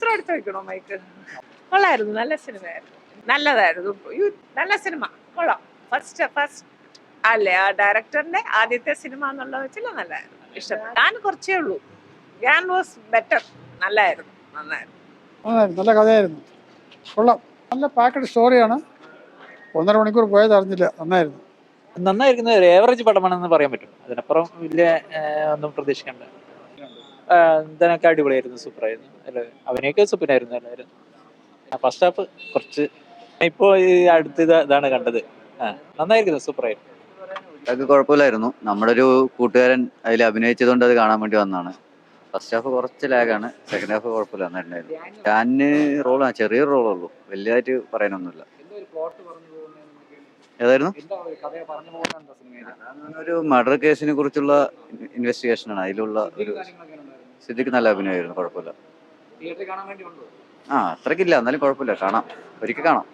ഇത്ര അടുത്ത് വെക്കണോ മൈക്ക്? കൊള്ളായിരുന്നു, നല്ല സിനിമയായിരുന്നു, നല്ലതായിരുന്നു. നല്ല സിനിമ, കൊള്ളാം. ഫസ്റ്റ് അല്ലേ ആ ഡയറക്ടറിന്റെ ആദ്യത്തെ സിനിമ എന്നുള്ള വെച്ചില്ല, നല്ലതായിരുന്നു, ഇഷ്ടപ്പെട്ടു. ഞാൻ കുറച്ചേ ഉള്ളൂ. ഗ്യാൻ വാസ് ബെറ്റർ, നന്നായിരുന്നു. നല്ല കഥയായിരുന്നു, കൊള്ളാം. നല്ല പാക്കഡ് സ്റ്റോറിയാണ്. 1.5 മണിക്കൂർ പോയത് അറിഞ്ഞില്ല. നന്നായിരിക്കുന്ന ഒരു ഏവറേജ് പടമാണെന്ന് പറയാൻ പറ്റും. അതിനപ്പുറം വലിയ ഒന്നും പ്രതീക്ഷിക്കണ്ട. ഇതിനൊക്കെ അടിപൊളിയായിരുന്നു, സൂപ്പറായിരുന്നു. അല്ലെ, അവനെയൊക്കെ സൂപ്പറായിരുന്നു എല്ലാവരും. ഫസ്റ്റ് ഹാഫ് കുറച്ച് ഇപ്പോ ഈ അടുത്ത് ഇതാണ് കണ്ടത്. നന്നായിരിക്കുന്നു, സൂപ്പറായിരുന്നു. അതൊക്കെ കുഴപ്പമില്ലായിരുന്നു. നമ്മുടെ ഒരു കൂട്ടുകാരൻ അതിൽ അഭിനയിച്ചതുകൊണ്ട് അത് കാണാൻ വേണ്ടി വന്നതാണ്. ഫസ്റ്റ് ഹാഫ് കുറച്ച് ലാഗാണ്, സെക്കൻഡ് ഹാഫ് കുഴപ്പമില്ല, നന്നായിട്ടുണ്ടായിരുന്നു. ഞാന് റോളാണ്, ചെറിയൊരു റോളുള്ളൂ, വലിയതായിട്ട് പറയാനൊന്നുമില്ല. ഏതായിരുന്നു? ഒരു മർഡർ കേസിനെ കുറിച്ചുള്ള ഇൻവെസ്റ്റിഗേഷനാണ്. അതിലുള്ള ഒരു സിദ്ദിഖ് നല്ല അഭിനയമായിരുന്നു, കുഴപ്പമില്ല. അത്രയ്ക്കില്ല, എന്നാലും കുഴപ്പമില്ല, കാണാം, ഒരിക്കൽ കാണാം.